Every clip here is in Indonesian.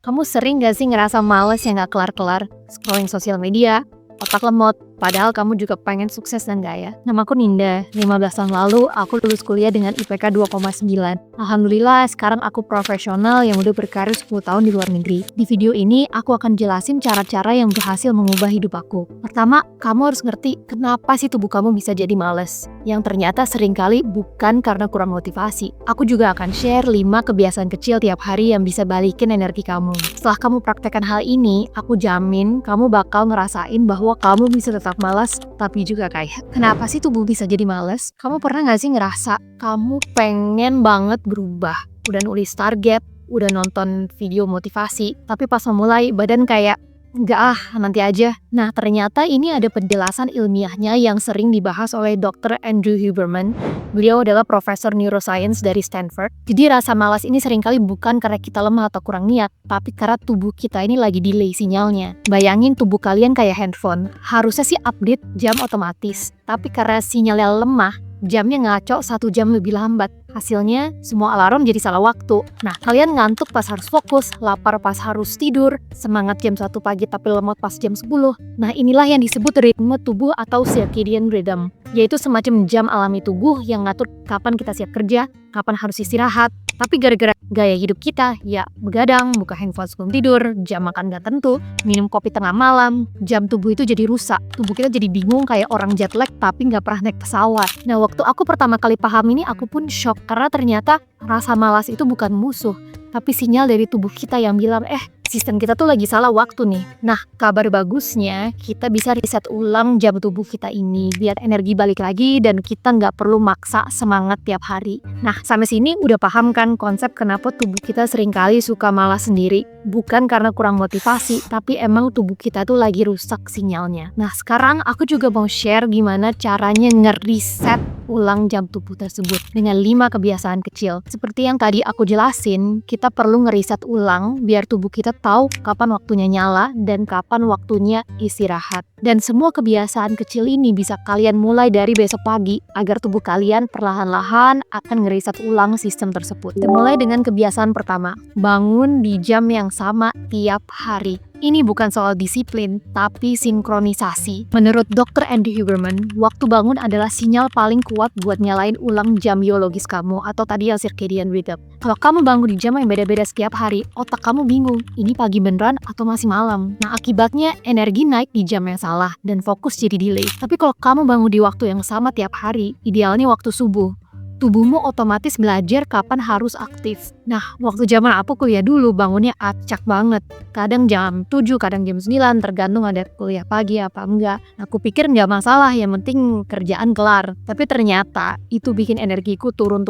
Kamu sering gak sih ngerasa males yang gak kelar-kelar? Scrolling sosial media, otak lemot, padahal kamu juga pengen sukses dan gaya. Namaku Ninda, 15 tahun lalu aku lulus kuliah dengan IPK 2,9. Alhamdulillah sekarang aku profesional yang udah berkarir 10 tahun di luar negeri. Di video ini aku akan jelasin cara-cara yang berhasil mengubah hidup aku. Pertama, kamu harus ngerti kenapa sih tubuh kamu bisa jadi males. Yang ternyata seringkali bukan karena kurang motivasi. Aku juga akan share 5 kebiasaan kecil tiap hari yang bisa balikin energi kamu. Setelah kamu praktekkan hal ini, aku jamin kamu bakal ngerasain bahwa kamu bisa tetap malas, tapi juga kaya. Kenapa sih tubuh bisa jadi malas? Kamu pernah gak sih ngerasa kamu pengen banget berubah? Udah nulis target, udah nonton video motivasi, tapi pas memulai badan kayak enggak nanti aja. Nah, ternyata ini ada penjelasan ilmiahnya yang sering dibahas oleh Dr. Andrew Huberman. Beliau adalah profesor neuroscience dari Stanford. Jadi rasa malas ini seringkali bukan karena kita lemah atau kurang niat, tapi karena tubuh kita ini lagi delay sinyalnya. Bayangin tubuh kalian kayak handphone. Harusnya sih update jam otomatis, tapi karena sinyalnya lemah, jamnya ngaco 1 jam lebih lambat. Hasilnya, semua alarm jadi salah waktu. Nah, kalian ngantuk pas harus fokus, lapar pas harus tidur, semangat jam 1 pagi tapi lemot pas jam 10. Nah, inilah yang disebut ritme tubuh atau circadian rhythm, yaitu semacam jam alami tubuh yang ngatur kapan kita siap kerja, kapan harus istirahat. Tapi gara-gara gaya hidup kita, ya begadang, buka handphone sebelum tidur, jam makan gak tentu, minum kopi tengah malam, jam tubuh itu jadi rusak. Tubuh kita jadi bingung kayak orang jet lag tapi gak pernah naik pesawat. Nah, waktu aku pertama kali paham ini, aku pun shock karena ternyata rasa malas itu bukan musuh, tapi sinyal dari tubuh kita yang bilang, sistem kita tuh lagi salah waktu nih. Nah, kabar bagusnya kita bisa reset ulang jam tubuh kita ini biar energi balik lagi dan kita nggak perlu maksa semangat tiap hari. Nah, sampai sini udah paham kan konsep kenapa tubuh kita seringkali suka malas sendiri? Bukan karena kurang motivasi, tapi emang tubuh kita tuh lagi rusak sinyalnya. Nah, sekarang aku juga mau share gimana caranya ngereset ulang jam tubuh tersebut dengan 5 kebiasaan kecil. Seperti yang tadi aku jelasin, kita perlu ngeriset ulang biar tubuh kita tahu kapan waktunya nyala dan kapan waktunya istirahat. Dan semua kebiasaan kecil ini bisa kalian mulai dari besok pagi agar tubuh kalian perlahan-lahan akan ngeriset ulang sistem tersebut. Mulai dengan kebiasaan pertama, bangun di jam yang sama tiap hari. Ini bukan soal disiplin, tapi sinkronisasi. Menurut Dr. Andy Huberman, waktu bangun adalah sinyal paling kuat buat nyalain ulang jam biologis kamu atau tadi yang circadian rhythm. Kalau kamu bangun di jam yang beda-beda setiap hari, otak kamu bingung, ini pagi beneran atau masih malam. Nah, akibatnya energi naik di jam yang salah dan fokus jadi delay. Tapi kalau kamu bangun di waktu yang sama tiap hari, idealnya waktu subuh, tubuhmu otomatis belajar kapan harus aktif. Nah, waktu zaman aku kuliah dulu bangunnya acak banget. Kadang jam 7, kadang jam 9, tergantung ada kuliah pagi apa enggak. Aku pikir nggak masalah, yang penting kerjaan kelar. Tapi ternyata itu bikin energiku turun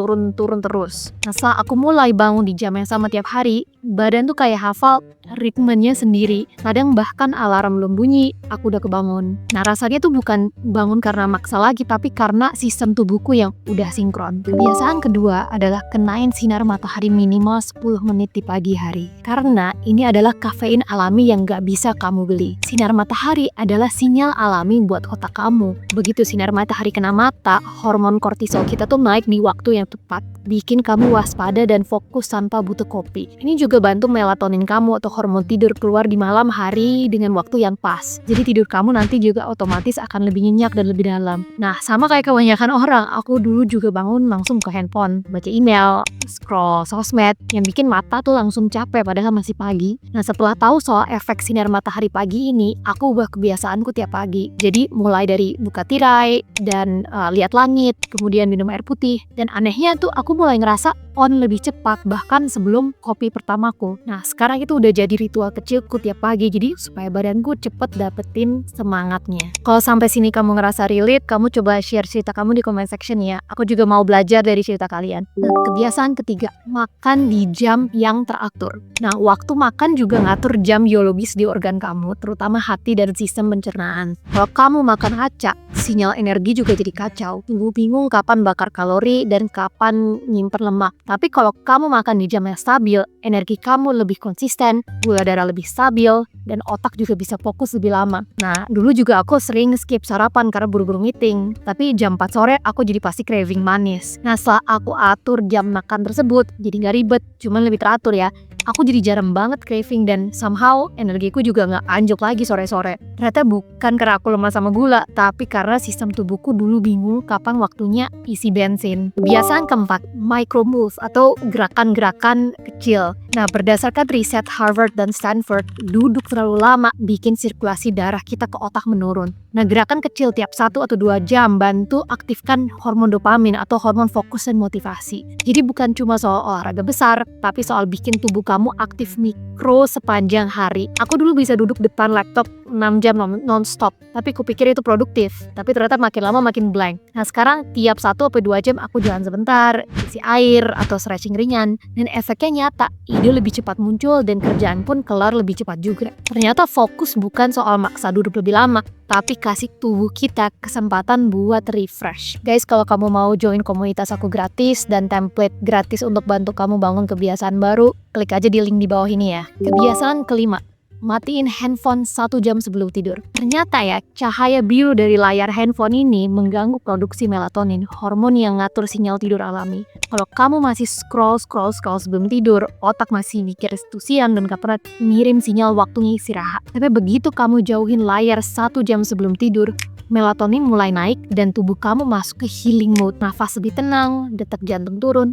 terus. Nah, setelah aku mulai bangun di jam yang sama tiap hari, badan tuh kayak hafal ritmenya sendiri. Kadang bahkan alarm belum bunyi, aku udah kebangun. Nah, rasanya tuh bukan bangun karena maksa lagi, tapi karena sistem tubuhku yang udah sinkron. Kebiasaan kedua adalah kenain sinar matahari minimal 10 menit di pagi hari. Karena ini adalah kafein alami yang gak bisa kamu beli. Sinar matahari adalah sinyal alami buat otak kamu. Begitu sinar matahari kena mata, hormon kortisol kita tuh naik di waktu yang tepat. Bikin kamu waspada dan fokus tanpa butuh kopi. Ini juga bantu melatonin kamu atau hormon tidur keluar di malam hari dengan waktu yang pas. Jadi tidur kamu nanti juga otomatis akan lebih nyenyak dan lebih dalam. Nah, sama kayak kebanyakan orang, aku dulu juga bangun langsung ke handphone, baca email, scroll sosmed, yang bikin mata tuh langsung capek padahal masih pagi. Nah, setelah tahu soal efek sinar matahari pagi ini, aku ubah kebiasaanku tiap pagi. Jadi mulai dari buka tirai dan lihat langit, kemudian minum air putih. Dan anehnya tuh aku mulai ngerasa on lebih cepat bahkan sebelum kopi pertamaku. Nah, sekarang itu udah jadi ritual kecilku tiap pagi, jadi supaya badanku cepet dapetin semangatnya. Kalau sampai sini kamu ngerasa relate, kamu coba share cerita kamu di comment section ya. Aku juga mau belajar dari cerita kalian. Nah, kebiasaan ketiga, makan di jam yang teratur. Nah, waktu makan juga ngatur jam biologis di organ kamu, terutama hati dan sistem pencernaan. Kalau kamu makan acak, sinyal energi juga jadi kacau. Tubuh bingung kapan bakar kalori dan kapan nyimpen lemak. Tapi kalau kamu makan di jam yang stabil, energi kamu lebih konsisten, gula darah lebih stabil, dan otak juga bisa fokus lebih lama. Nah, dulu juga aku sering skip sarapan karena buru-buru meeting. Tapi jam 4 sore aku jadi pasti craving manis. Nah, setelah aku atur jam makan tersebut, jadi gak ribet, cuman lebih teratur ya. Aku jadi jarang banget craving dan somehow energiku juga nggak anjlok lagi sore-sore. Ternyata bukan karena aku lemah sama gula, tapi karena sistem tubuhku dulu bingung kapan waktunya isi bensin. Kebiasaan keempat, micro move atau gerakan-gerakan kecil. Nah, berdasarkan riset Harvard dan Stanford, duduk terlalu lama bikin sirkulasi darah kita ke otak menurun. Nah, gerakan kecil tiap 1 atau 2 jam bantu aktifkan hormon dopamin atau hormon fokus dan motivasi. Jadi bukan cuma soal olahraga besar, tapi soal bikin tubuh kamu aktif mikro sepanjang hari. Aku dulu bisa duduk depan laptop 6 jam non-stop, tapi kupikir itu produktif. Tapi ternyata makin lama makin blank. Nah, sekarang tiap 1 atau 2 jam aku jalan sebentar, isi air atau stretching ringan, dan efeknya nyata. Ide lebih cepat muncul dan kerjaan pun kelar lebih cepat juga. Ternyata fokus bukan soal maksa duduk lebih lama, tapi kasih tubuh kita kesempatan buat refresh. Guys, kalau kamu mau join komunitas aku gratis dan template gratis untuk bantu kamu bangun kebiasaan baru, klik aja di link di bawah ini ya. Kebiasaan kelima, matiin handphone 1 jam sebelum tidur. Ternyata ya, cahaya biru dari layar handphone ini mengganggu produksi melatonin, hormon yang ngatur sinyal tidur alami. Kalau kamu masih scroll sebelum tidur, otak masih mikir itu siang dan gak pernah ngirim sinyal waktunya istirahat. Tapi begitu kamu jauhin layar 1 jam sebelum tidur, melatonin mulai naik dan tubuh kamu masuk ke healing mode. Nafas lebih tenang, detak jantung turun,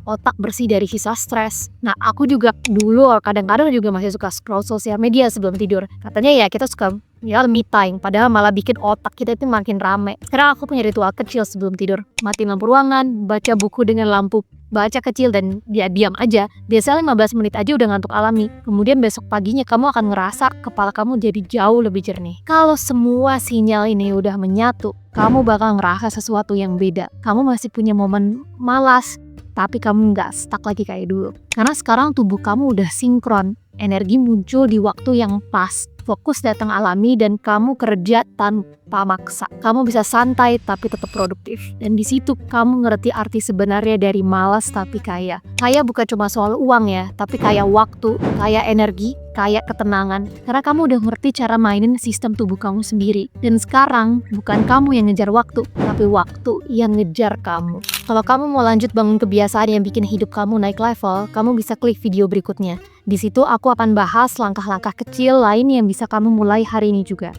otak bersih dari sisa stres. Nah, aku juga dulu kadang-kadang juga masih suka scroll sosial media sebelum tidur. Katanya ya kita suka me time, padahal malah bikin otak kita itu makin rame. Sekarang aku punya ritual kecil sebelum tidur. Matiin lampu ruangan, baca buku dengan lampu baca kecil dan dia diam aja. Biasanya 15 menit aja udah ngantuk alami. Kemudian besok paginya kamu akan ngerasa kepala kamu jadi jauh lebih jernih. Kalau semua sinyal ini udah menyatu, kamu bakal ngerasa sesuatu yang beda. Kamu masih punya momen malas, tapi kamu nggak stuck lagi kayak dulu. Karena sekarang tubuh kamu udah sinkron, energi muncul di waktu yang pas, fokus datang alami dan kamu kerja tanpa maksa. Kamu bisa santai tapi tetap produktif. Dan di situ kamu ngerti arti sebenarnya dari malas tapi kaya. Kaya bukan cuma soal uang ya, tapi kaya waktu, kaya energi, kaya ketenangan. Karena kamu udah ngerti cara mainin sistem tubuh kamu sendiri. Dan sekarang bukan kamu yang ngejar waktu, tapi waktu yang ngejar kamu. Kalau kamu mau lanjut bangun kebiasaan yang bikin hidup kamu naik level, kamu bisa klik video berikutnya. Di situ aku akan bahas langkah-langkah kecil lain yang bisa kamu mulai hari ini juga.